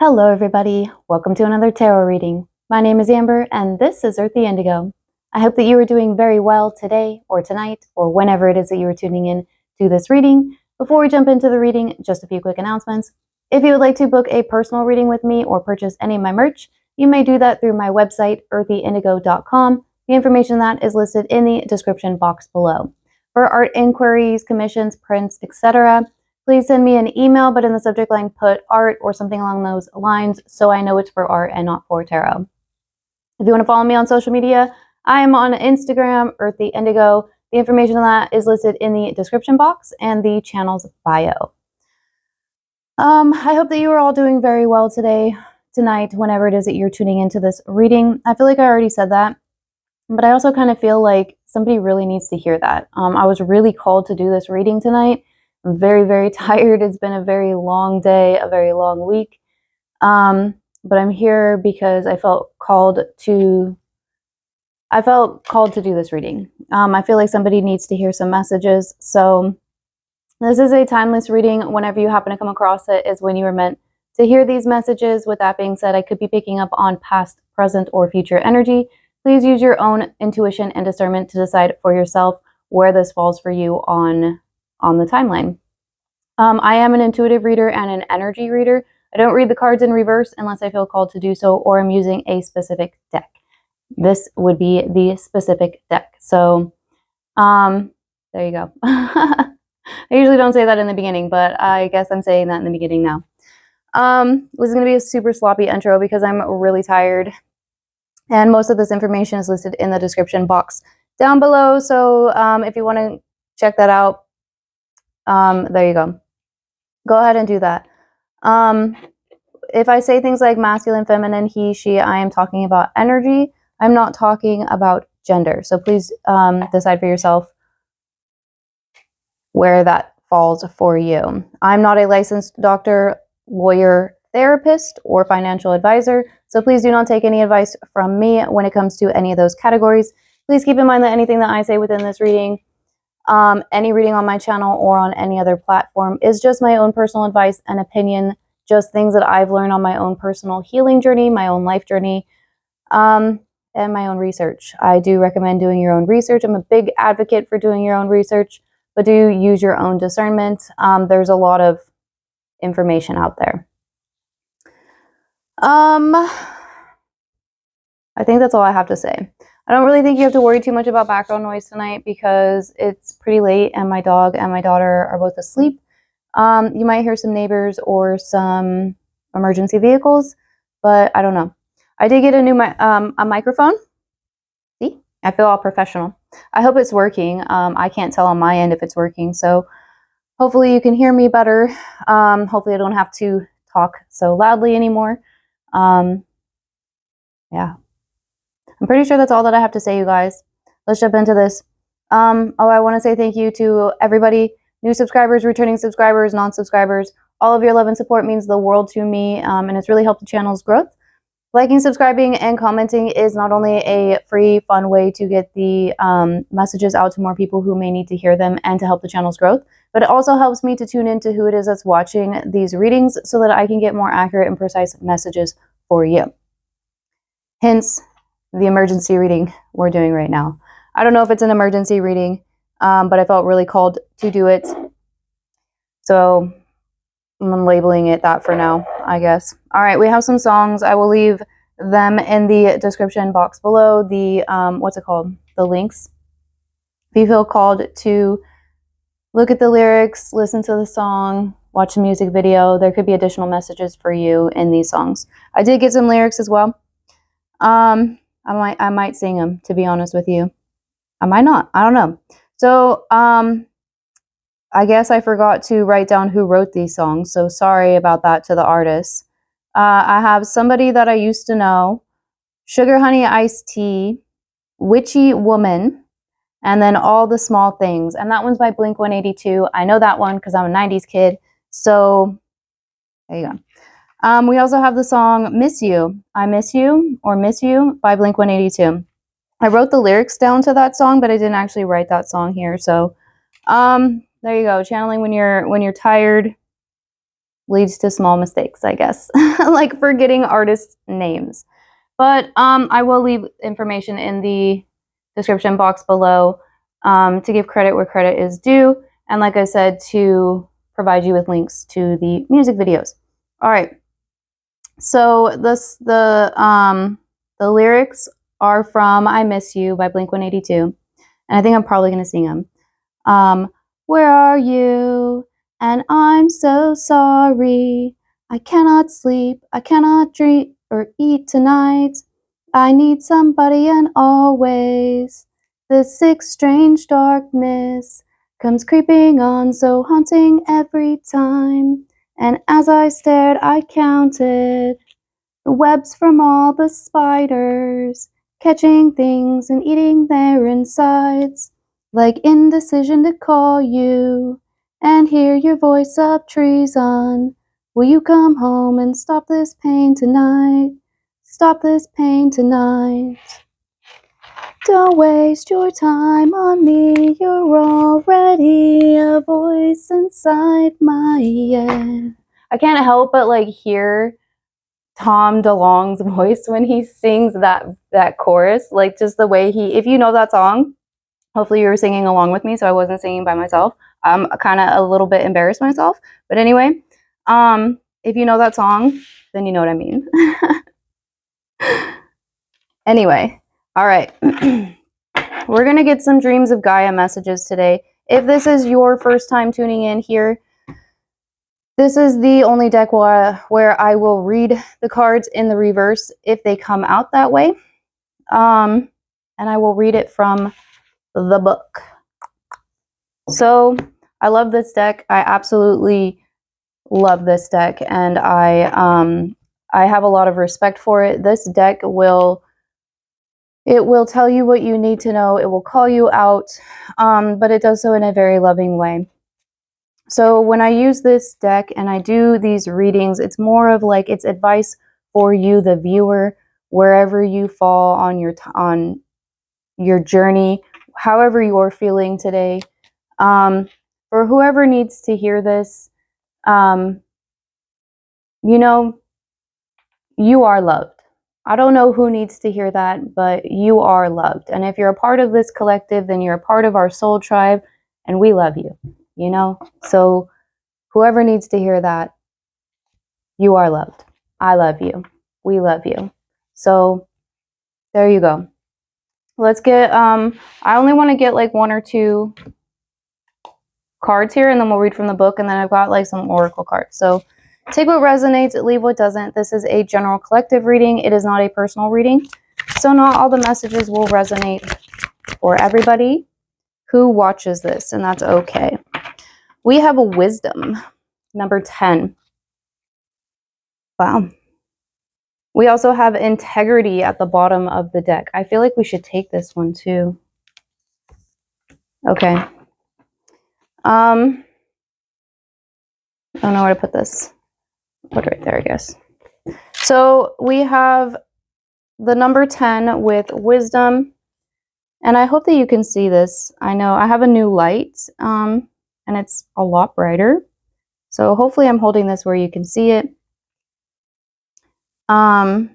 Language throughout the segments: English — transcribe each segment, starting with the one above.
Hello everybody, welcome to another tarot reading. My name is Amber and this is Earthy Indigo. I hope that you are doing very well today or tonight or whenever it is that you are tuning in to this reading. Before we jump into the reading, just a few quick announcements. If you would like to book a personal reading with me or purchase any of my merch, you may do that through my website, earthyindigo.com. The information that is listed in the description box below. For art inquiries, commissions, prints, etc., please send me an email, but in the subject line put art or something along those lines so I know it's for art and not for tarot. If you want to follow me on social media, I am on Instagram, Earthy Indigo. The information on that is listed in the description box and the channel's bio. I hope that you are all doing very well today, tonight, whenever it is that you're tuning into this reading. I feel like I already said that, but I also kind of feel like somebody really needs to hear that. I was really called to do this reading tonight. I'm very, very tired. It's been a very long day, a very long week. But I'm here because I felt called to do this reading. I feel like somebody needs to hear some messages. So this is a timeless reading. Whenever you happen to come across it is when you were meant to hear these messages. With that being said, I could be picking up on past, present, or future energy. Please use your own intuition and discernment to decide for yourself where this falls for you on the timeline. I am an intuitive reader and an energy reader. I don't read the cards in reverse unless I feel called to do so or I'm using a specific deck. This would be the specific deck. So there you go. I usually don't say that in the beginning, but I guess I'm saying that in the beginning now. This is going to be a super sloppy intro because I'm really tired. And most of this information is listed in the description box down below. So if you want to check that out, there you go. Go ahead and do that. If I say things like masculine, feminine, he, she, I am talking about energy. I'm not talking about gender. So please decide for yourself where that falls for you. I'm not a licensed doctor, lawyer, therapist, or financial advisor. So please do not take any advice from me when it comes to any of those categories. Please keep in mind that anything that I say within this reading, any reading on my channel or on any other platform is just my own personal advice and opinion, just things that I've learned on my own personal healing journey, my own life journey, and my own research. I do recommend doing your own research. I'm a big advocate for doing your own research, but do use your own discernment. There's a lot of information out there. I think that's all I have to say. I don't really think you have to worry too much about background noise tonight because it's pretty late and my dog and my daughter are both asleep. You might hear some neighbors or some emergency vehicles, but I don't know. I did get a new a microphone. See, I feel all professional. I hope it's working. I can't tell on my end if it's working, so hopefully you can hear me better. Hopefully I don't have to talk so loudly anymore. Yeah. I'm pretty sure that's all that I have to say, you guys. Let's jump into this. I want to say thank you to everybody, new subscribers, returning subscribers, non-subscribers. All of your love and support means the world to me, and it's really helped the channel's growth. Liking, subscribing, and commenting is not only a free, fun way to get the messages out to more people who may need to hear them and to help the channel's growth, but it also helps me to tune into who it is that's watching these readings so that I can get more accurate and precise messages for you. Hence, the emergency reading we're doing right now. I don't know if it's an emergency reading, but I felt really called to do it. So I'm labeling it that for now, I guess. All right, we have some songs. I will leave them in the description box below. The, what's it called? The links. If you feel called to look at the lyrics, listen to the song, watch a music video, there could be additional messages for you in these songs. I did get some lyrics as well. I might sing them, to be honest with you. I might not. I don't know. So, I guess I forgot to write down who wrote these songs, so sorry about that to the artists. I have Somebody That I Used to Know, Sugar Honey Iced Tea, Witchy Woman, and then All the Small Things. And that one's by Blink-182. I know that one because I'm a 90s kid. So, there you go. We also have the song Miss You, I Miss You, or Miss You by Blink-182. I wrote the lyrics down to that song, but I didn't actually write that song here. So, there you go. Channeling when you're tired, leads to small mistakes, I guess, like forgetting artist names. But I will leave information in the description box below to give credit where credit is due. And like I said, to provide you with links to the music videos. All right. So the lyrics are from I Miss You by Blink-182. And I think I'm probably going to sing them. Where are you? And I'm so sorry. I cannot sleep. I cannot drink or eat tonight. I need somebody and always. This sick, strange darkness comes creeping on, so haunting every time. And as I stared, I counted the webs from all the spiders, catching things and eating their insides, like indecision to call you and hear your voice up treason. Will you come home and stop this pain tonight? Stop this pain tonight. Don't waste your time on me, you're already a voice inside my head. I can't help but like hear Tom DeLonge's voice when he sings that chorus, like just the way he, if you know that song, hopefully you were singing along with me, so I wasn't singing by myself. I'm kind of a little bit embarrassed myself, but anyway, if you know that song, then you know what I mean. Anyway, all right. We're going to get some Dreams of Gaia messages today. If this is your first time tuning in here, this is the only deck where I will read the cards in the reverse if they come out that way. And I will read it from the book. So I love this deck. I absolutely love this deck, and I have a lot of respect for it. This deck will tell you what you need to know. It will call you out, but it does so in a very loving way. So when I use this deck and I do these readings, it's more of like it's advice for you, the viewer, wherever you fall on your journey, however you're feeling today. For whoever needs to hear this, you know, you are loved. I don't know who needs to hear that, but you are loved. And if you're a part of this collective, then you're a part of our soul tribe, and we love you, you know? So whoever needs to hear that, you are loved. I love you. We love you. So there you go. Let's get, I only want to get like 1 or 2 cards here, and then we'll read from the book, and then I've got like some oracle cards. So take what resonates, leave what doesn't. This is a general collective reading. It is not a personal reading. So not all the messages will resonate for everybody who watches this, and that's okay. We have a wisdom, number 10. Wow. We also have integrity at the bottom of the deck. I feel like we should take this one too. Okay. I don't know where to put this. Put it right there, I guess. So we have the number 10 with wisdom. And I hope that you can see this. I know I have a new light, and it's a lot brighter. So hopefully I'm holding this where you can see it. It's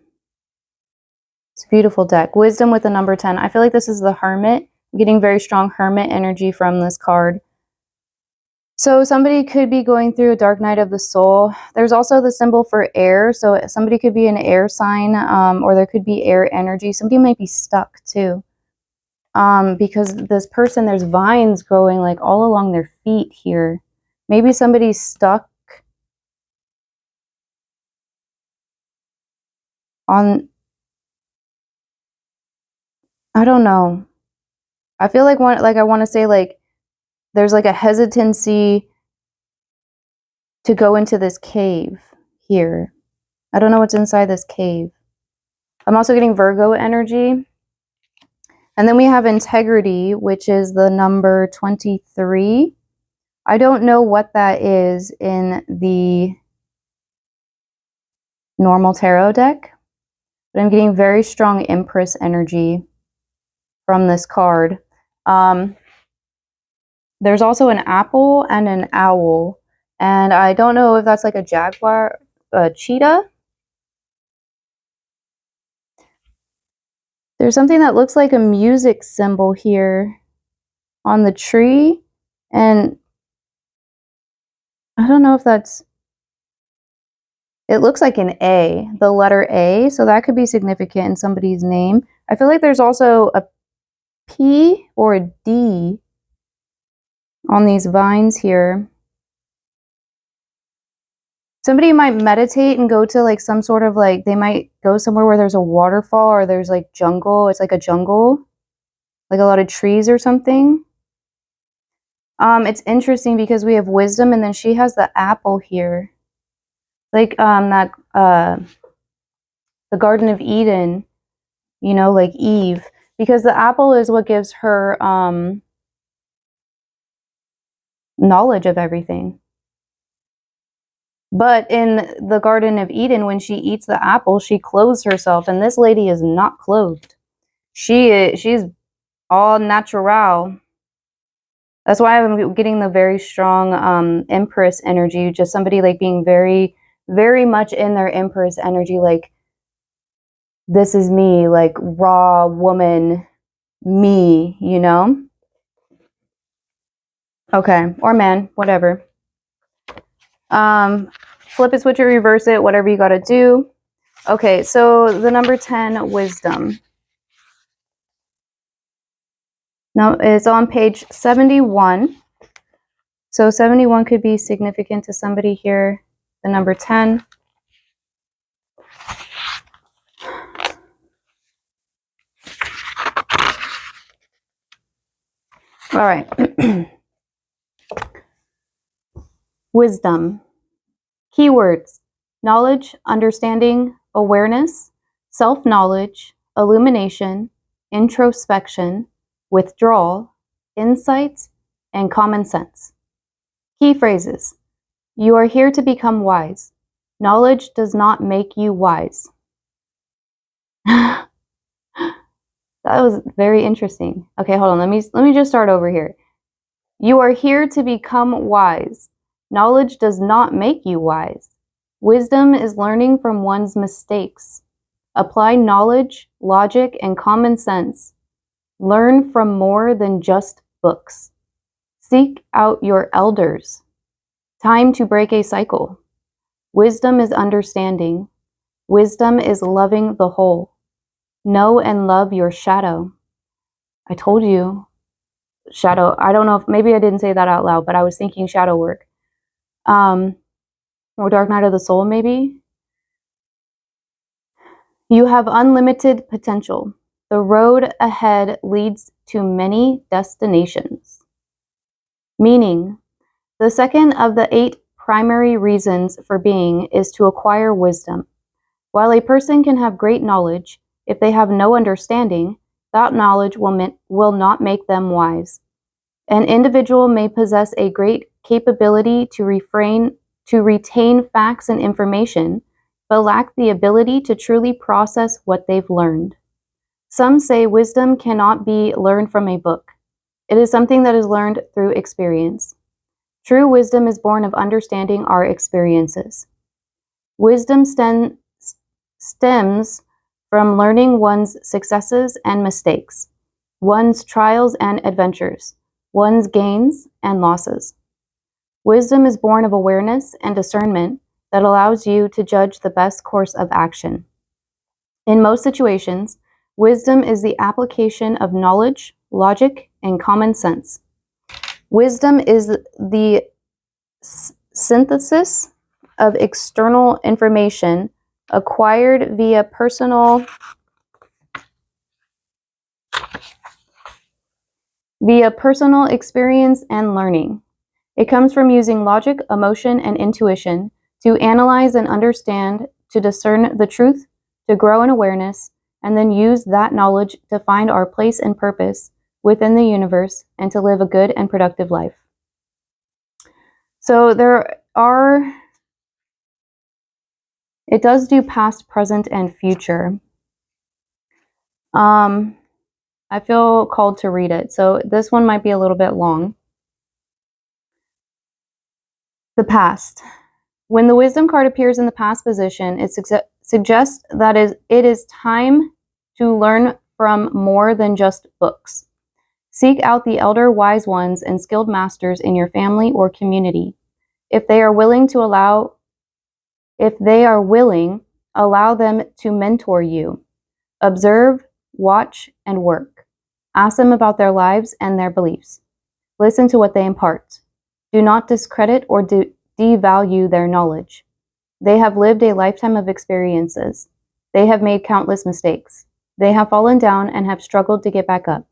a beautiful deck. Wisdom with the number 10. I feel like this is the Hermit. I'm getting very strong Hermit energy from this card. So somebody could be going through a dark night of the soul. There's also the symbol for air. So somebody could be an air sign, or there could be air energy. Somebody might be stuck too. Because this person, there's vines growing like all along their feet here. Maybe somebody's stuck on, I don't know. I feel like I want to say like there's like a hesitancy to go into this cave here. I don't know what's inside this cave. I'm also getting Virgo energy. And then we have integrity, which is the number 23. I don't know what that is in the normal tarot deck, but I'm getting very strong Empress energy from this card. There's also an apple and an owl And I don't know if that's like a jaguar, a cheetah. There's something that looks like a music symbol here on the tree. And I don't know if that's... It looks like an A, the letter A. So that could be significant in somebody's name. I feel like there's also a P or a D on these vines here. Somebody might meditate and go to like some sort of like, they might go somewhere where there's a waterfall or there's like jungle. It's like a jungle, like a lot of trees or something. It's interesting because we have wisdom and then she has the apple here. Like the Garden of Eden, you know, like Eve. Because the apple is what gives her knowledge of everything. But in the Garden of Eden, when she eats the apple, she clothes herself, and this lady is not clothed. She's all natural. That's why I'm getting the very strong Empress energy, just somebody like being very, very much in their Empress energy, like, this is me, like raw woman, me, you know? Okay, or man, whatever. Flip it, switch it, reverse it, whatever you gotta do. Okay, so the number 10, wisdom. Now it's on page 71. So 71 could be significant to somebody here. The number 10. All right. Wisdom. Keywords: knowledge, understanding, awareness, self-knowledge, illumination, introspection, withdrawal, insight, and common sense. Key phrases: you are here to become wise. Knowledge does not make you wise. That was very interesting. Okay, hold on. Let me just start over here. You are here to become wise. Knowledge does not make you wise. Wisdom is learning from one's mistakes. Apply knowledge, logic, and common sense. Learn from more than just books. Seek out your elders. Time to break a cycle. Wisdom is understanding. Wisdom is loving the whole. Know and love your shadow. I told you, shadow. I don't know if maybe I didn't say that out loud, but I was thinking shadow work. Or dark night of the soul, maybe. You have unlimited potential. The road ahead leads to many destinations. Meaning, the second of the 8 primary reasons for being is to acquire wisdom. While a person can have great knowledge, if they have no understanding, that knowledge will not make them wise. An individual may possess a great capability to retain facts and information, but lack the ability to truly process what they've learned. Some say wisdom cannot be learned from a book. It is something that is learned through experience. True wisdom is born of understanding our experiences. Wisdom stems from learning one's successes and mistakes, one's trials and adventures, one's gains and losses. Wisdom is born of awareness and discernment that allows you to judge the best course of action. In most situations, wisdom is the application of knowledge, logic, and common sense. Wisdom is the synthesis of external information acquired via personal experience and learning. It comes from using logic, emotion, and intuition to analyze and understand, to discern the truth, to grow in awareness, and then use that knowledge to find our place and purpose within the universe and to live a good and productive life. So it does do past, present, and future. I feel called to read it. So this one might be a little bit long. The past. When the wisdom card appears in the past position, it suggests that it is time to learn from more than just books. Seek out the elder wise ones and skilled masters in your family or community. If they are willing, allow them to mentor you. Observe, watch, and work. Ask them about their lives and their beliefs. Listen to what they impart. Do not discredit or devalue their knowledge. They have lived a lifetime of experiences. They have made countless mistakes. They have fallen down and have struggled to get back up.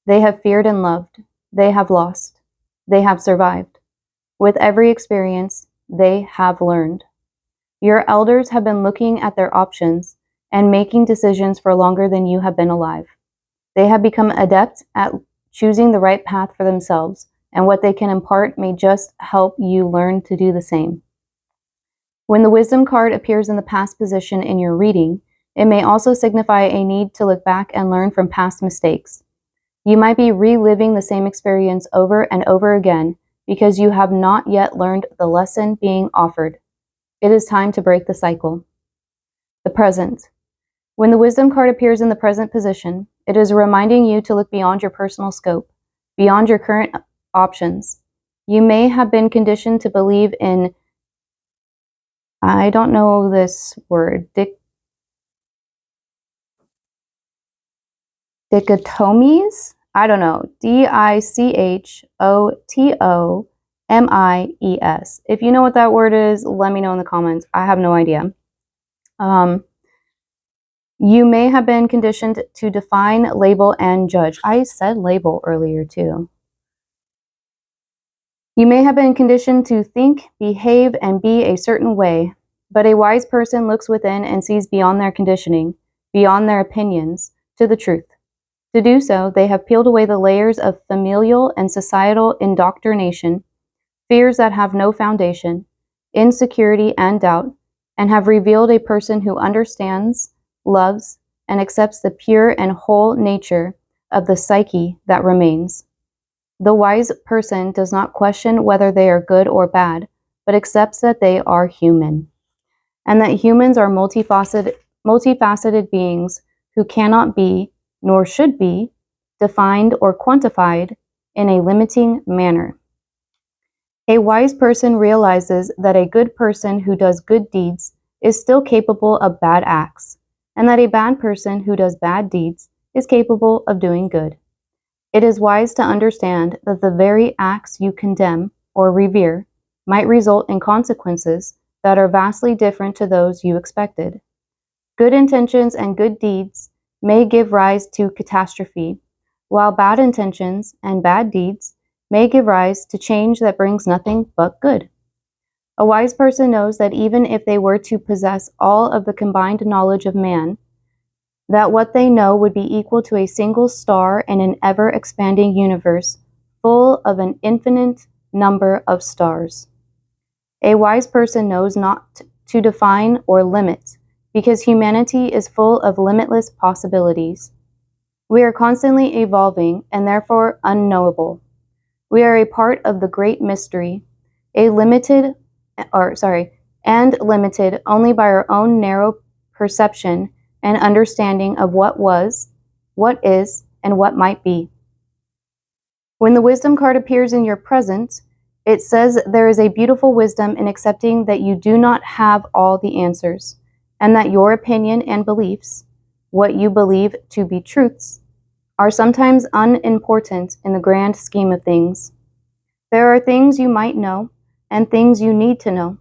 They have feared and loved. They have lost. They have survived. With every experience, they have learned. Your elders have been looking at their options and making decisions for longer than you have been alive. They have become adept at choosing the right path for themselves, and what they can impart may just help you learn to do the same. When the wisdom card appears in the past position in your reading, it may also signify a need to look back and learn from past mistakes. You might be reliving the same experience over and over again because you have not yet learned the lesson being offered. It is time to break the cycle. The present. When the wisdom card appears in the present position, it is reminding you to look beyond your personal scope, beyond your current options. You may have been conditioned to believe in, I don't know this word, dichotomies? I don't know. Dichotomies. If you know what that word is, let me know in the comments. I have no idea. You may have been conditioned to define, label, and judge. I said label earlier too. You may have been conditioned to think, behave, and be a certain way, but a wise person looks within and sees beyond their conditioning, beyond their opinions, to the truth. To do so, they have peeled away the layers of familial and societal indoctrination, fears that have no foundation, insecurity and doubt, and have revealed a person who understands, loves, and accepts the pure and whole nature of the psyche that remains. The wise person does not question whether they are good or bad, but accepts that they are human, and that humans are multifaceted beings who cannot be, nor should be, defined or quantified in a limiting manner. A wise person realizes that a good person who does good deeds is still capable of bad acts, and that a bad person who does bad deeds is capable of doing good. It is wise to understand that the very acts you condemn or revere might result in consequences that are vastly different to those you expected. Good intentions and good deeds may give rise to catastrophe, while bad intentions and bad deeds may give rise to change that brings nothing but good. A wise person knows that even if they were to possess all of the combined knowledge of man, that what they know would be equal to a single star in an ever-expanding universe full of an infinite number of stars. A wise person knows not to define or limit, because humanity is full of limitless possibilities. We are constantly evolving and therefore unknowable. We are a part of the great mystery, and limited only by our own narrow perception and understanding of what was, what is, and what might be. When the wisdom card appears in your present, it says there is a beautiful wisdom in accepting that you do not have all the answers, and that your opinion and beliefs, what you believe to be truths, are sometimes unimportant in the grand scheme of things. There are things you might know and things you need to know,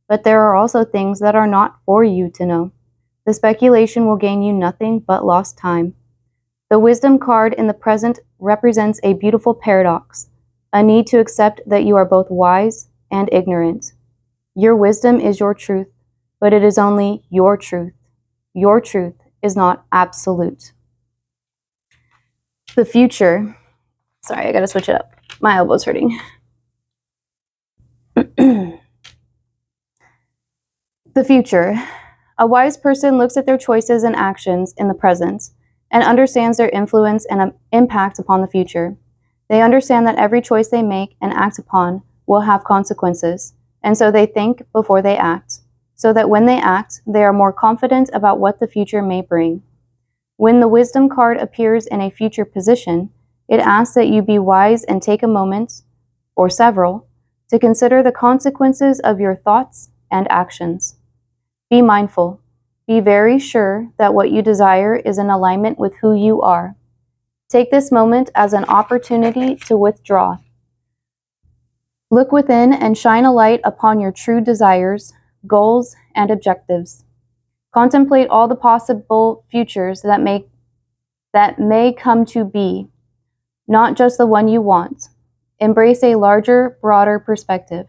but there are also things that are not for you to know. The speculation will gain you nothing but lost time. The wisdom card in the present represents a beautiful paradox, a need to accept that you are both wise and ignorant. Your wisdom is your truth, but it is only your truth. Your truth is not absolute. The future. Sorry, I gotta switch it up. My elbow's hurting. The future. A wise person looks at their choices and actions in the present and understands their influence and impact upon the future. They understand that every choice they make and act upon will have consequences, and so they think before they act, so that when they act, they are more confident about what the future may bring. When the wisdom card appears in a future position, it asks that you be wise and take a moment, or several, to consider the consequences of your thoughts and actions. Be mindful. Be very sure that what you desire is in alignment with who you are. Take this moment as an opportunity to withdraw. Look within and shine a light upon your true desires, goals, and objectives. Contemplate all the possible futures that may come to be, not just the one you want. Embrace a larger, broader perspective.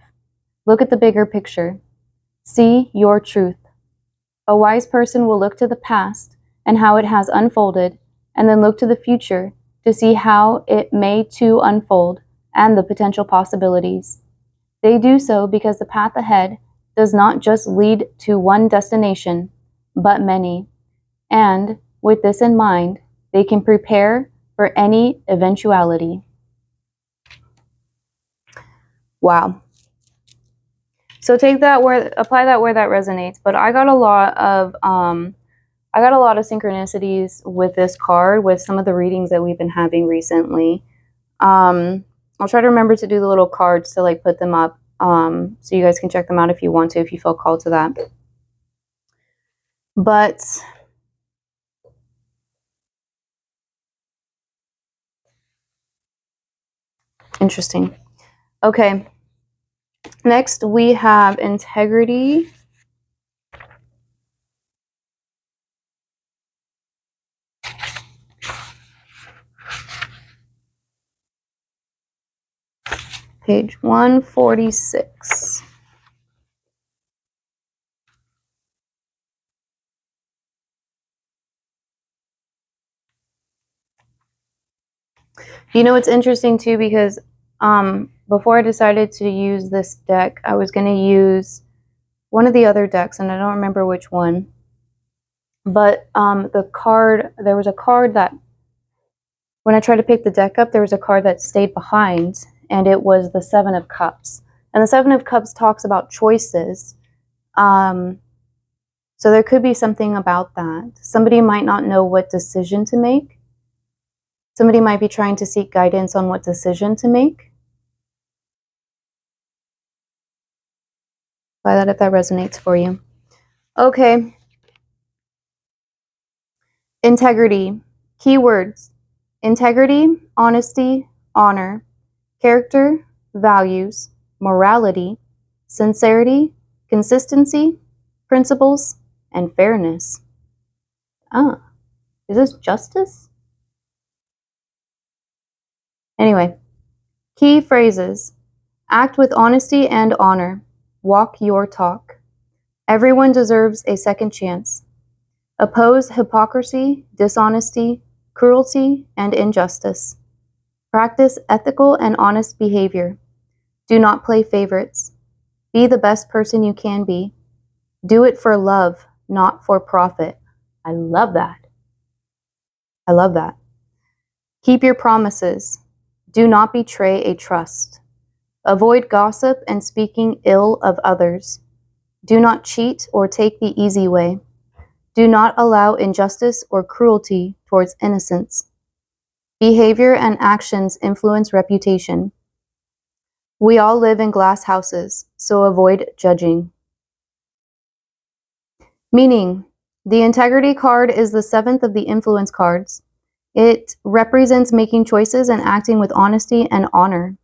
Look at the bigger picture. See your truth. A wise person will look to the past and how it has unfolded, and then look to the future to see how it may too unfold and the potential possibilities. They do so because the path ahead does not just lead to one destination, but many. And with this in mind, they can prepare for any eventuality. Wow. So apply that where that resonates. But I got a lot of synchronicities with this card with some of the readings that we've been having recently. I'll try to remember to do the little cards to like put them up, so you guys can check them out if you want to, if you feel called to that. But interesting. Okay. Next, we have integrity. Page 146. You know, it's interesting too, because before I decided to use this deck, I was going to use one of the other decks, and I don't remember which one. But there was a card that, when I tried to pick the deck up, there was a card that stayed behind, and it was the Seven of Cups. And the Seven of Cups talks about choices. So there could be something about that. Somebody might not know what decision to make. Somebody might be trying to seek guidance on what decision to make. Try that if that resonates for you. Okay. Integrity. Keywords: integrity, honesty, honor, character, values, morality, sincerity, consistency, principles, and fairness. Is this justice? Anyway, key phrases: act with honesty and honor. Walk your talk. Everyone deserves a second chance. Oppose hypocrisy, dishonesty, cruelty, and injustice. Practice ethical and honest behavior. Do not play favorites. Be the best person you can be. Do it for love, not for profit. I love that. I love that. Keep your promises. Do not betray a trust. Avoid gossip and speaking ill of others. Do not cheat or take the easy way. Do not allow injustice or cruelty towards innocents. Behavior and actions influence reputation. We all live in glass houses, so avoid judging. Meaning, the integrity card is the 7th of the influence cards. It represents making choices and acting with honesty and honor.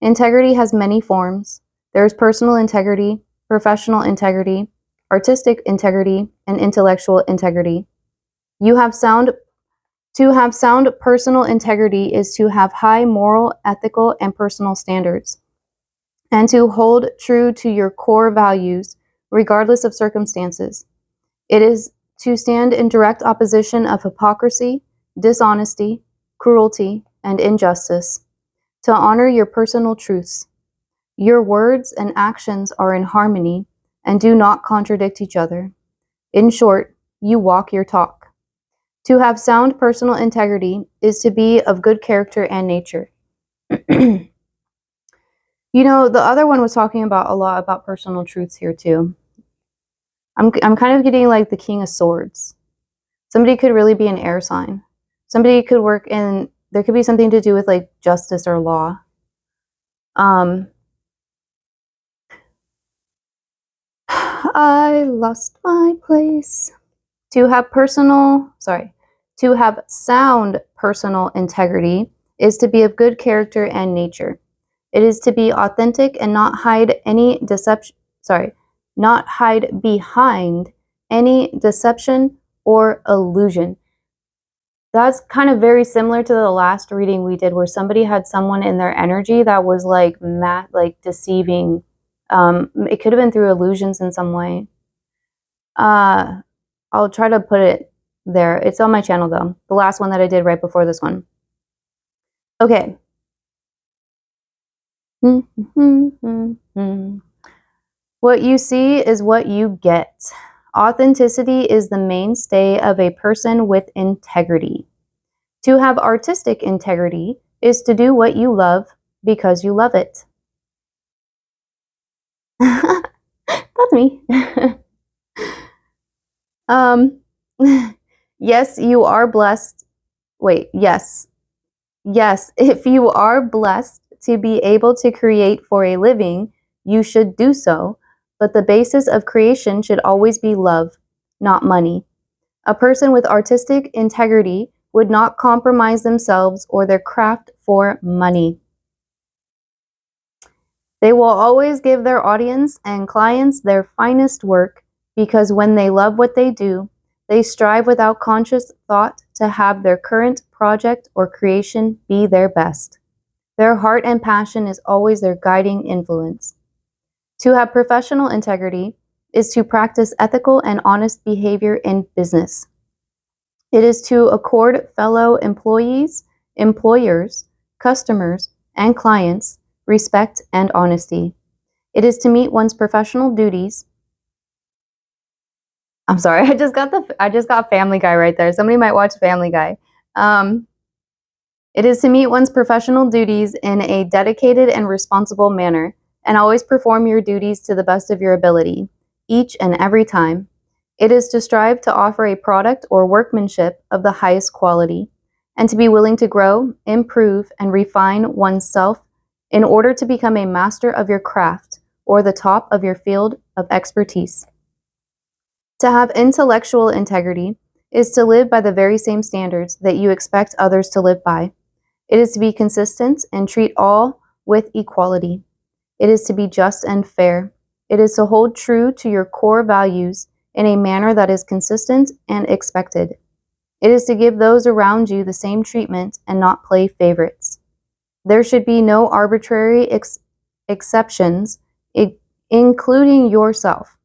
Integrity has many forms. There is personal integrity, professional integrity, artistic integrity, and intellectual integrity. To have sound personal integrity is to have high moral, ethical, and personal standards, and to hold true to your core values regardless of circumstances. It is to stand in direct opposition of hypocrisy, dishonesty, cruelty, and injustice, to honor your personal truths. Your words and actions are in harmony and do not contradict each other. In short, you walk your talk. To have sound personal integrity is to be of good character and nature. You You know, the other one was talking about a lot about personal truths here too. I'm kind of getting like the King of Swords. Somebody could really be an air sign. Somebody could work in, there could be something to do with like justice or law. I lost my place. To have sound personal integrity is to be of good character and nature. It is to be authentic and not hide behind any deception or illusion. That's kind of very similar to the last reading we did where somebody had someone in their energy that was like deceiving. It could have been through illusions in some way. I'll try to put it there. It's on my channel though. The last one that I did right before this one. Okay. What you see is what you get. Authenticity is the mainstay of a person with integrity. To have artistic integrity is to do what you love because you love it. That's me. Yes, you are blessed. Wait, yes. Yes, if you are blessed to be able to create for a living, you should do so, but the basis of creation should always be love, not money. A person with artistic integrity would not compromise themselves or their craft for money. They will always give their audience and clients their finest work because when they love what they do, they strive without conscious thought to have their current project or creation be their best. Their heart and passion is always their guiding influence. To have professional integrity is to practice ethical and honest behavior in business. It is to accord fellow employees, employers, customers, and clients respect and honesty. It is to meet one's professional duties. I'm sorry, I just got Family Guy right there. Somebody might watch Family Guy. It is to meet one's professional duties in a dedicated and responsible manner, and always perform your duties to the best of your ability, each and every time. It is to strive to offer a product or workmanship of the highest quality, and to be willing to grow, improve, and refine oneself in order to become a master of your craft or the top of your field of expertise. To have intellectual integrity is to live by the very same standards that you expect others to live by. It is to be consistent and treat all with equality. It is to be just and fair. It is to hold true to your core values in a manner that is consistent and expected. It is to give those around you the same treatment and not play favorites. There should be no arbitrary exceptions, including yourself.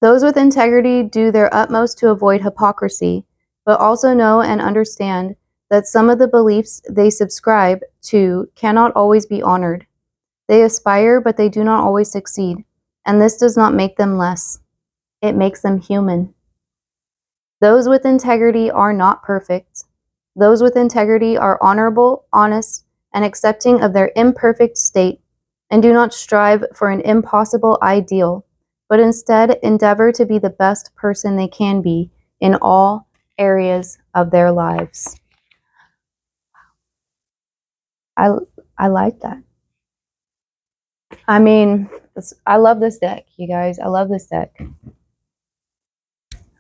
Those with integrity do their utmost to avoid hypocrisy, but also know and understand that some of the beliefs they subscribe to cannot always be honored. They aspire, but they do not always succeed, and this does not make them less. It makes them human. Those with integrity are not perfect. Those with integrity are honorable, honest, and accepting of their imperfect state, and do not strive for an impossible ideal, but instead endeavor to be the best person they can be in all areas of their lives. I like that. I mean, I love this deck, you guys. I love this deck.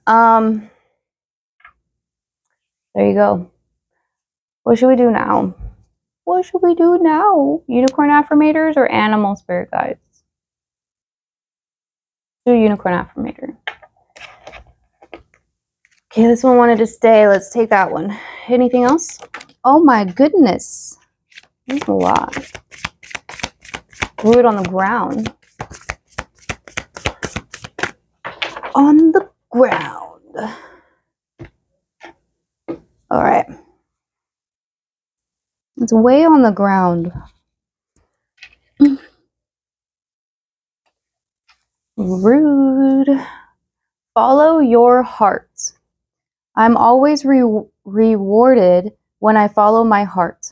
There you go. What should we do now? What should we do now? Unicorn affirmators or animal spirit guides? Do unicorn affirmator. Okay, this one wanted to stay. Let's take that one. Anything else? Oh my goodness. That's a lot. Threw it on the ground. On the ground. All right. It's way on the ground. Rude. Follow your heart. I'm always rewarded when I follow my heart.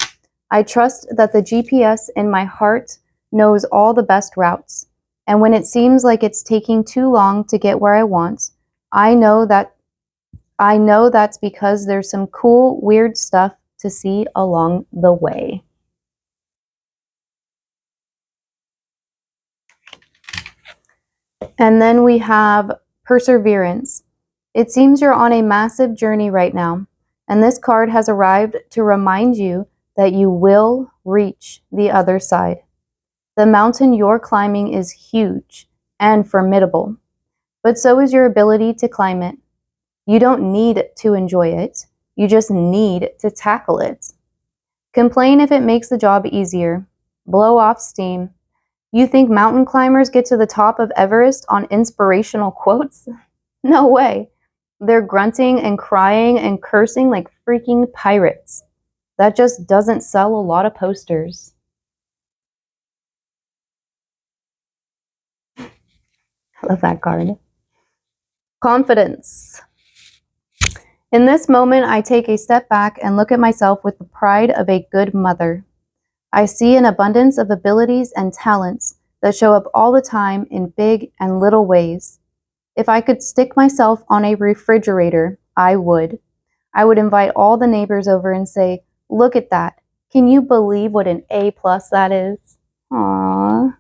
I trust that the GPS in my heart knows all the best routes. And when it seems like it's taking too long to get where I want, I know that's because there's some cool, weird stuff to see along the way. And then we have perseverance. It seems you're on a massive journey right now, and this card has arrived to remind you that you will reach the other side. The mountain you're climbing is huge and formidable, but so is your ability to climb it. You don't need to enjoy it, you just need to tackle it. Complain if it makes the job easier. Blow off steam. You think mountain climbers get to the top of Everest on inspirational quotes? No way. They're grunting and crying and cursing like freaking pirates. That just doesn't sell a lot of posters. I love that card. Confidence. In this moment, I take a step back and look at myself with the pride of a good mother. I see an abundance of abilities and talents that show up all the time in big and little ways. If I could stick myself on a refrigerator, I would. I would invite all the neighbors over and say, look at that. Can you believe what an A+ that is? Aww.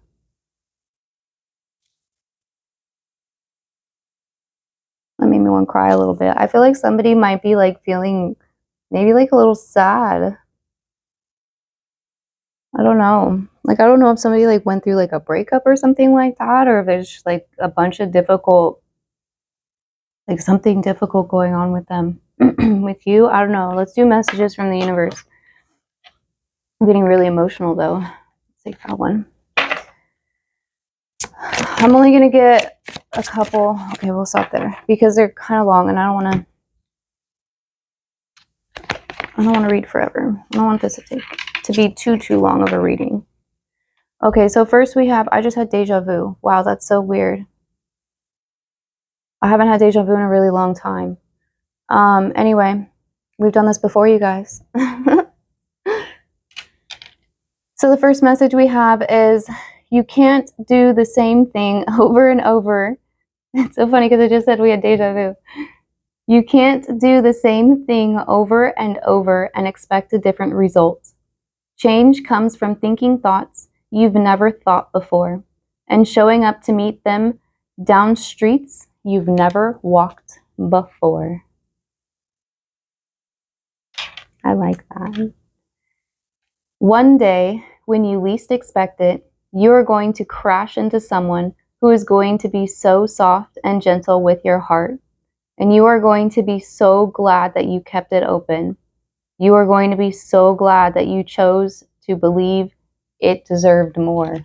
That made me want to cry a little bit. I feel like somebody might be like feeling maybe like a little sad. I don't know. Like, I don't know if somebody like went through like a breakup or something like that, or if there's just, like a bunch of difficult, like something difficult going on with them. With you, I don't know. Let's do messages from the universe. I'm getting really emotional though. Let's take that one. I'm only gonna get a couple. Okay, we'll stop there because they're kind of long and I don't want to read forever. I don't want this to be too long of a reading. Okay, so first we have, I just had deja vu. Wow, that's so weird. I haven't had deja vu in a really long time. Anyway, we've done this before, you guys. So the first message we have is, you can't do the same thing over and over. It's so funny because I just said we had deja vu. You can't do the same thing over and over and expect a different result. Change comes from thinking thoughts you've never thought before and showing up to meet them down streets you've never walked before. I like that. One day, when you least expect it, you are going to crash into someone who is going to be so soft and gentle with your heart. And you are going to be so glad that you kept it open. You are going to be so glad that you chose to believe it deserved more.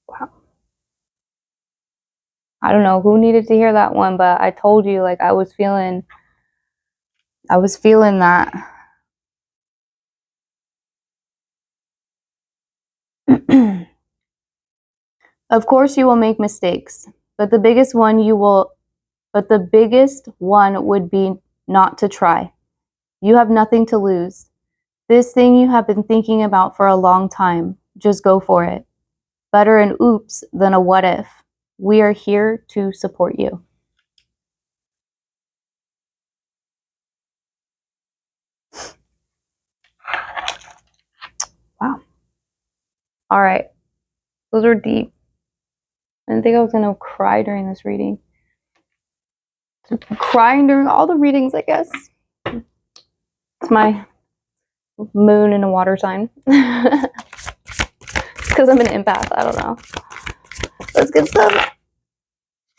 Wow. I don't know who needed to hear that one, but I told you, like, I was feeling that. Of course you will make mistakes, but the biggest one would be not to try. You have nothing to lose. This thing you have been thinking about for a long time, just go for it. Better an oops than a what if. We are here to support you. Wow. All right. Those are deep. I didn't think I was going to cry during this reading. Crying during all the readings, I guess. It's my moon in a water sign. Because I'm an empath. I don't know. Let's get some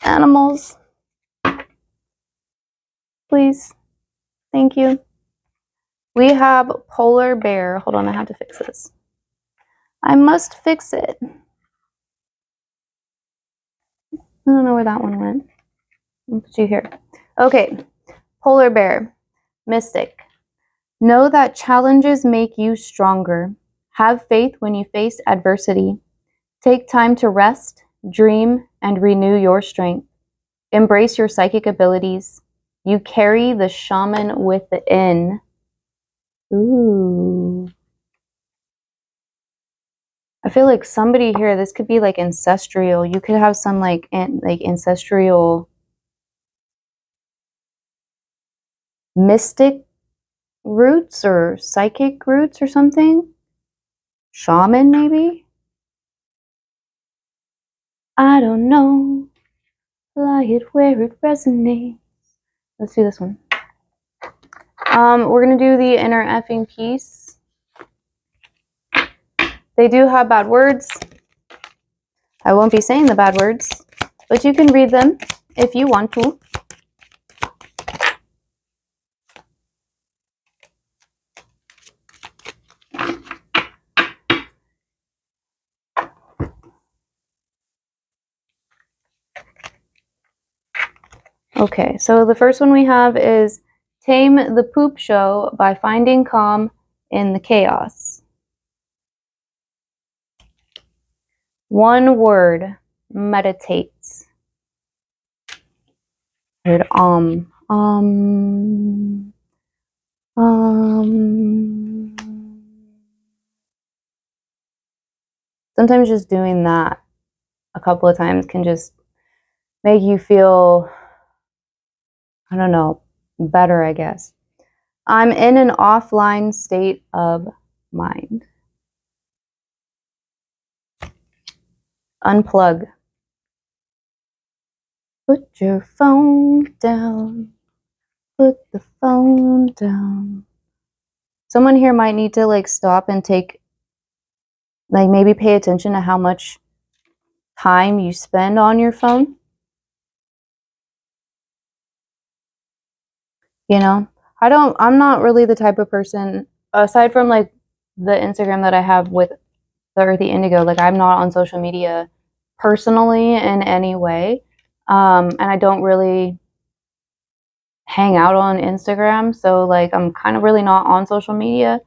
animals. Please. Thank you. We have polar bear. Hold on, I have to fix this. I must fix it. I don't know where that one went. I'll put you here. Okay. Polar bear. Mystic. Know that challenges make you stronger. Have faith when you face adversity. Take time to rest, dream, and renew your strength. Embrace your psychic abilities. You carry the shaman within. Ooh. I feel like somebody here, this could be like ancestral. You could have some like ancestral mystic roots or psychic roots or something. Shaman, maybe? I don't know. Lie it where it resonates. Let's do this one. We're gonna do the inner effing piece. They do have bad words. I won't be saying the bad words, but you can read them if you want to. Okay, so the first one we have is tame the poop show by finding calm in the chaos. One word, meditate. Word Sometimes just doing that a couple of times can just make you feel, I don't know, better, I guess. I'm in an offline state of mind. Unplug. Put your phone down. Put the phone down. Someone here might need to like stop and take, like maybe pay attention to how much time you spend on your phone. You know, I'm not really the type of person, aside from like the Instagram that I have with the Earthy Indigo, like I'm not on social media personally in any way. And I don't really hang out on Instagram. So like I'm kind of really not on social media.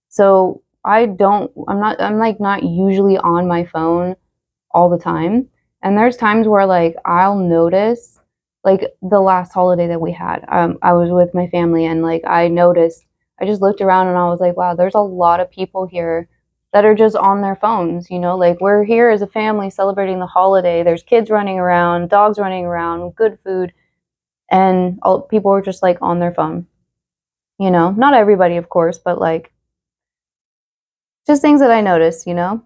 So I'm like not usually on my phone all the time. And there's times where like I'll notice, like the last holiday that we had, I was with my family and like I just looked around and I was like, wow, there's a lot of people here that are just on their phones, you know, like we're here as a family celebrating the holiday. There's kids running around, dogs running around, good food, and all people were just like on their phone. You know, not everybody, of course, but like just things that I noticed, you know.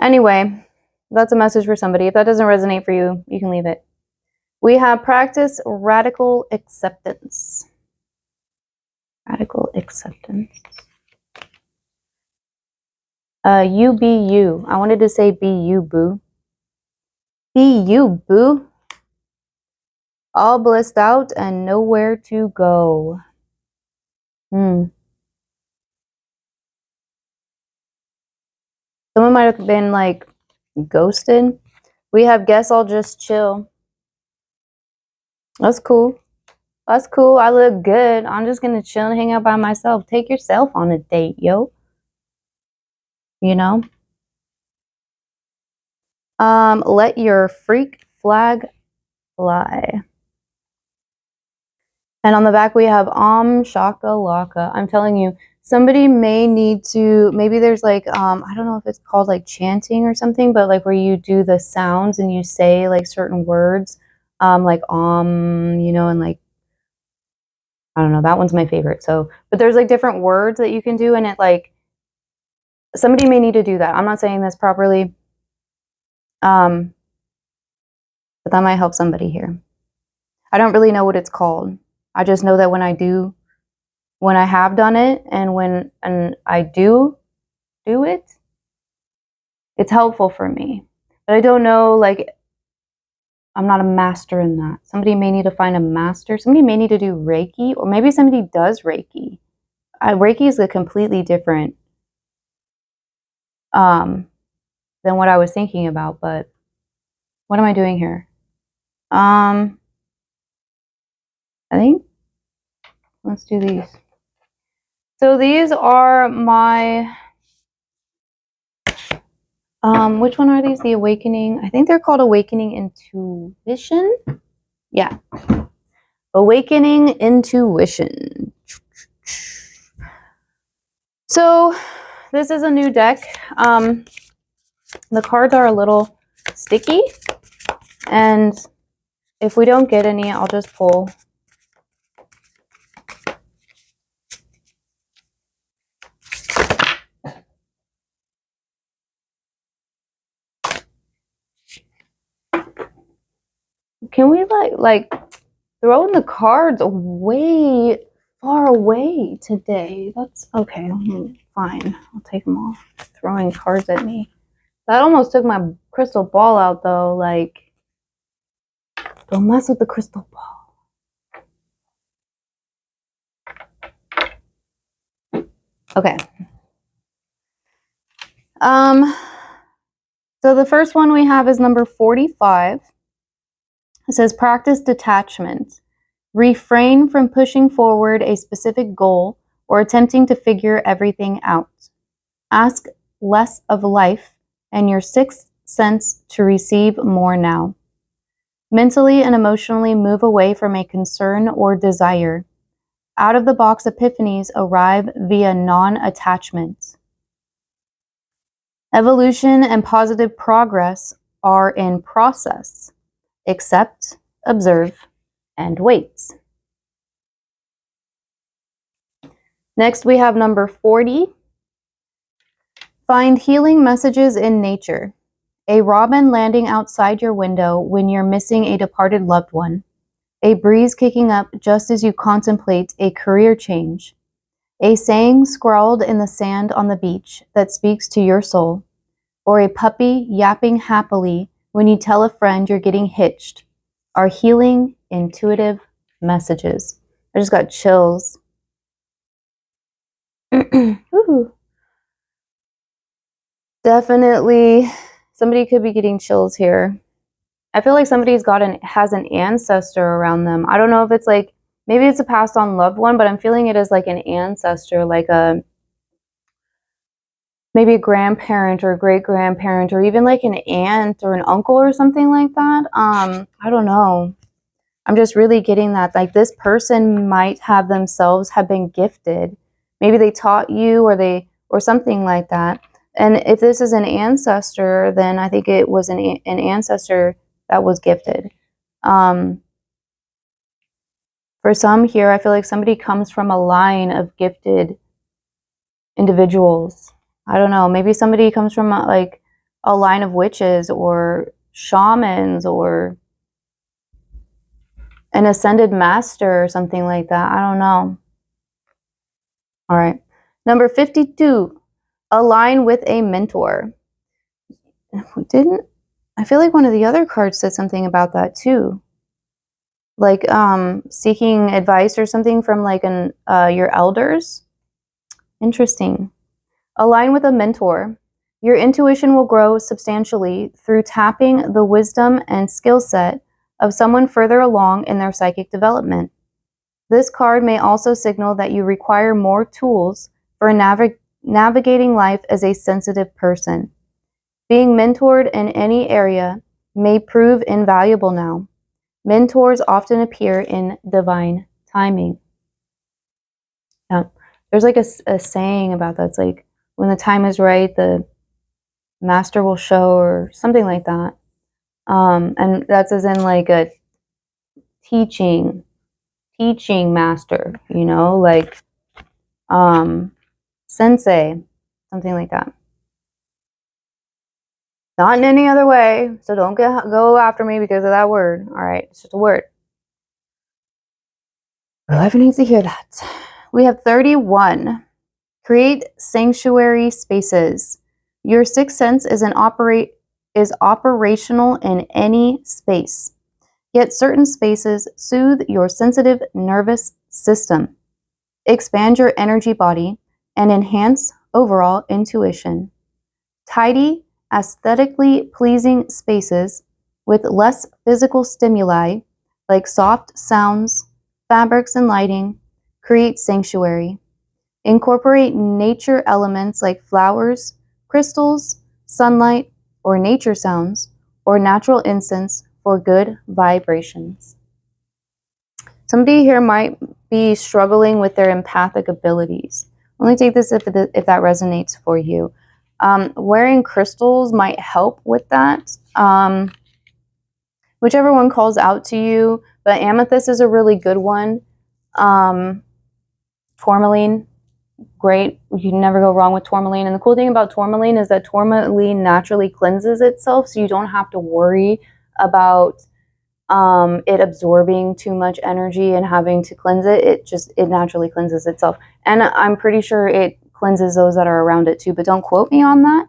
Anyway, that's a message for somebody. If that doesn't resonate for you, you can leave it. We have practice radical acceptance. Radical acceptance. You be you. I wanted to say be you, boo. Be you, boo. All blissed out and nowhere to go. Someone might have been like ghosted. We have guess I'll just chill. That's cool. That's cool. I look good. I'm just gonna chill and hang out by myself. Take yourself on a date, yo. You know? Let your freak flag fly. And on the back we have Shaka Laka. I'm telling you, somebody may need to, maybe there's like, I don't know if it's called like chanting or something, but like where you do the sounds and you say like certain words, like you know, and like, I don't know, that one's my favorite. So, but there's like different words that you can do and it like, somebody may need to do that. I'm not saying this properly, but that might help somebody here. I don't really know what it's called. I just know that when I have done it and I do it, it's helpful for me. But I don't know, like, I'm not a master in that. Somebody may need to find a master. Somebody may need to do Reiki, or maybe somebody does Reiki. Reiki is a completely different than what I was thinking about, but what am I doing here? I think, let's do these. So these are my, which one are these? The Awakening. I think they're called Awakening Intuition. Yeah. Awakening intuition. So this is a new deck. The cards are a little sticky, and if we don't get any, I'll just pull. Can we like throwing the cards way far away today? That's okay. Fine. I'll take them off. Throwing cards at me. That almost took my crystal ball out though. Like, don't mess with the crystal ball. Okay. So the first one we have is number 45. It says practice detachment. Refrain from pushing forward a specific goal or attempting to figure everything out. Ask less of life and your sixth sense to receive more now. Mentally and emotionally move away from a concern or desire. Out-of-the-box epiphanies arrive via non-attachment. Evolution and positive progress are in process. Accept, observe, and wait. Next, we have number 40. Find healing messages in nature. A robin landing outside your window when you're missing a departed loved one. A breeze kicking up just as you contemplate a career change. A saying scrawled in the sand on the beach that speaks to your soul. Or a puppy yapping happily when you tell a friend you're getting hitched. Are healing, intuitive messages. I just got chills. Ooh. Definitely, somebody could be getting chills here. I feel like somebody's has an ancestor around them. I don't know if it's like, maybe it's a passed on loved one, but I'm feeling it as like an ancestor, like maybe a grandparent or a great grandparent, or even like an aunt or an uncle or something like that. I don't know. I'm just really getting that like this person might have themselves have been gifted. Maybe they taught you or something like that. And if this is an ancestor, then I think it was an ancestor that was gifted. For some here, I feel like somebody comes from a line of gifted individuals. I don't know. Maybe somebody comes from like a line of witches or shamans or an ascended master or something like that. I don't know. All right. Number 52, align with a mentor. I feel like one of the other cards said something about that too. Like seeking advice or something from like your elders. Interesting. Align with a mentor. Your intuition will grow substantially through tapping the wisdom and skill set of someone further along in their psychic development. This card may also signal that you require more tools for navigating life as a sensitive person. Being mentored in any area may prove invaluable now. Mentors often appear in divine timing. Yeah. There's like a saying about that. It's like, when the time is right, the master will show, or something like that. And that's as in like a teaching master, you know, like sensei, something like that. Not in any other way, so don't go after me because of that word. All right, it's just a word. Whoever needs to hear that. We have 31. Create sanctuary spaces. Your sixth sense is operational in any space. Yet certain spaces soothe your sensitive nervous system, expand your energy body, and enhance overall intuition. Tidy, aesthetically pleasing spaces with less physical stimuli, like soft sounds, fabrics, and lighting, create sanctuary. Incorporate nature elements like flowers, crystals, sunlight, or nature sounds, or natural incense for good vibrations. Somebody here might be struggling with their empathic abilities. Let me take this if that resonates for you. Wearing crystals might help with that. Whichever one calls out to you, but amethyst is a really good one. Tourmaline, great. You can never go wrong with tourmaline. And the cool thing about tourmaline is that tourmaline naturally cleanses itself, so you don't have to worry about it absorbing too much energy and having to cleanse it. It naturally cleanses itself. And I'm pretty sure it cleanses those that are around it too, but don't quote me on that.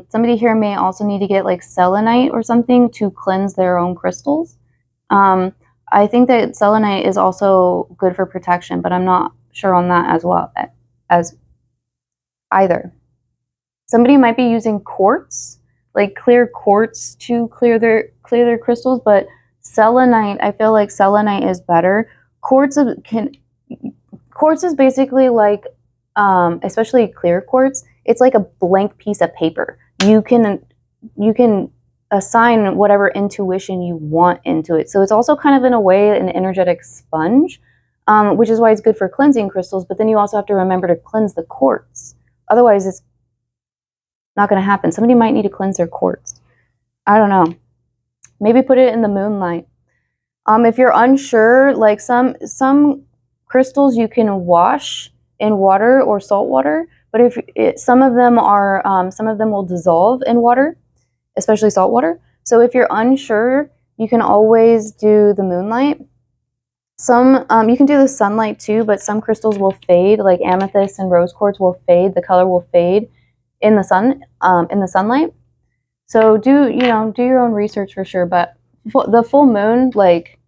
Somebody here may also need to get like selenite or something to cleanse their own crystals. I think that selenite is also good for protection, but I'm not sure on that as well as either. Somebody might be using quartz, like clear quartz, to clear their crystals, but selenite, I feel like selenite is better. Quartz is basically like, especially clear quartz, it's like a blank piece of paper. You can assign whatever intuition you want into it. So it's also kind of, in a way, an energetic sponge, which is why it's good for cleansing crystals, but then you also have to remember to cleanse the quartz. Otherwise, it's not going to happen. Somebody might need to cleanse their quartz. I don't know. Maybe put it in the moonlight. If you're unsure, like some crystals you can wash in water or salt water, but some of them will dissolve in water, especially salt water. So if you're unsure, you can always do the moonlight. You can do the sunlight too, but some crystals will fade, like amethyst and rose quartz will fade. The color will fade in the sunlight. So do your own research for sure. But the full moon, like,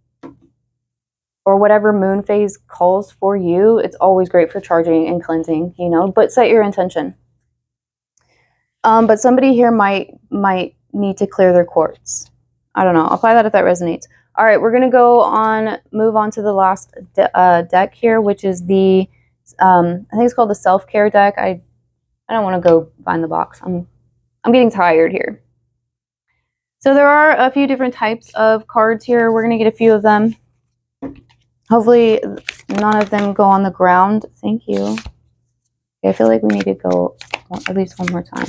or whatever moon phase calls for you, it's always great for charging and cleansing, but set your intention. But somebody here might need to clear their quartz. I don't know. Apply that if that resonates. All right, we're going to move on to the last deck here, which is the, I think it's called the self-care deck. I don't want to go find the box. I'm getting tired here. So there are a few different types of cards here. We're going to get a few of them. Hopefully none of them go on the ground. Thank you. Okay, I feel like we need to go at least one more time.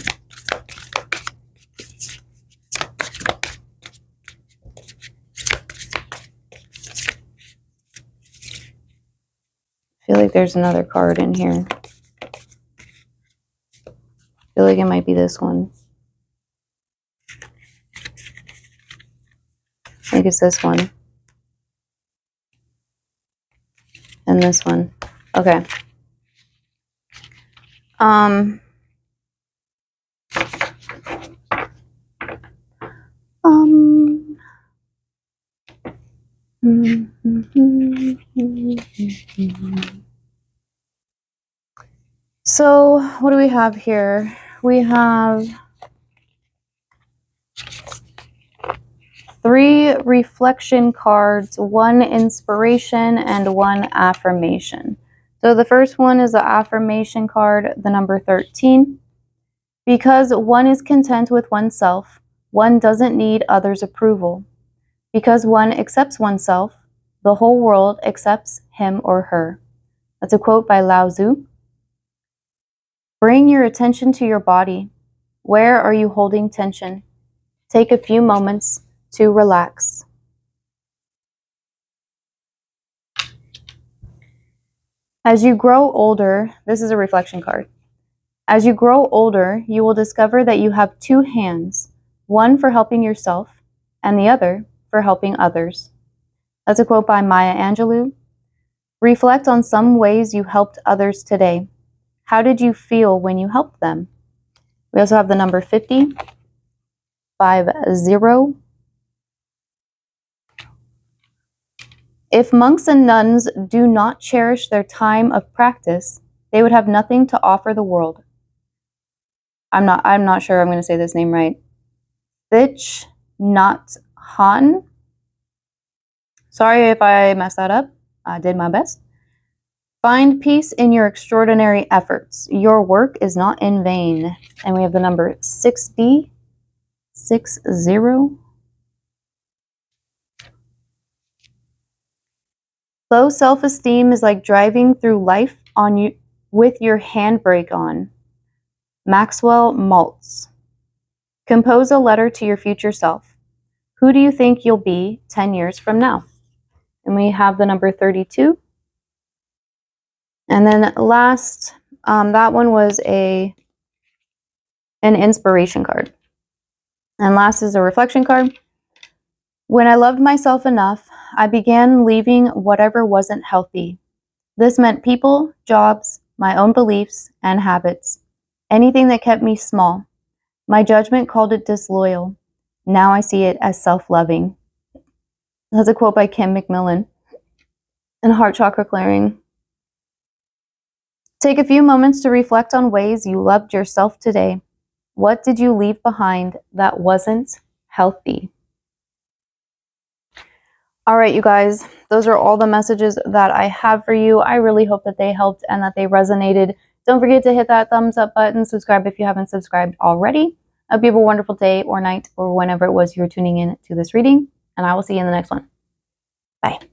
I feel like there's another card in here. I feel like it might be this one. I think it's this one. And this one. Okay. So what do we have here? We have 3 reflection cards, 1 inspiration, and 1 affirmation. So the first one is the affirmation card, the number 13. Because one is content with oneself, one doesn't need others' approval. Because one accepts oneself, the whole world accepts him or her. That's a quote by Lao Tzu. Bring your attention to your body. Where are you holding tension? Take a few moments to relax. As you grow older, this is a reflection card. As you grow older, you will discover that you have 2 hands, one for helping yourself and the other for helping others. That's a quote by Maya Angelou. Reflect on some ways you helped others today. How did you feel when you helped them? We also have the number 50, 50. If monks and nuns do not cherish their time of practice, they would have nothing to offer the world. I'm not sure I'm going to say this name right. Thich Nhat Hanh. Sorry if I messed that up. I did my best. Find peace in your extraordinary efforts. Your work is not in vain. And we have the number 60, 60. Low self-esteem is like driving through life on you with your handbrake on. Maxwell Maltz. Compose a letter to your future self. Who do you think you'll be 10 years from now? And we have the number 32. And then last, that one was an inspiration card. And last is a reflection card. When I loved myself enough, I began leaving whatever wasn't healthy. This meant people, jobs, my own beliefs, and habits. Anything that kept me small. My judgment called it disloyal. Now I see it as self-loving. That's a quote by Kim McMillan. And heart chakra clearing. Take a few moments to reflect on ways you loved yourself today. What did you leave behind that wasn't healthy? All right, you guys, those are all the messages that I have for you. I really hope that they helped and that they resonated. Don't forget to hit that thumbs up button, subscribe if you haven't subscribed already. I hope you have a wonderful day or night or whenever it was you're tuning in to this reading, and I will see you in the next one. Bye.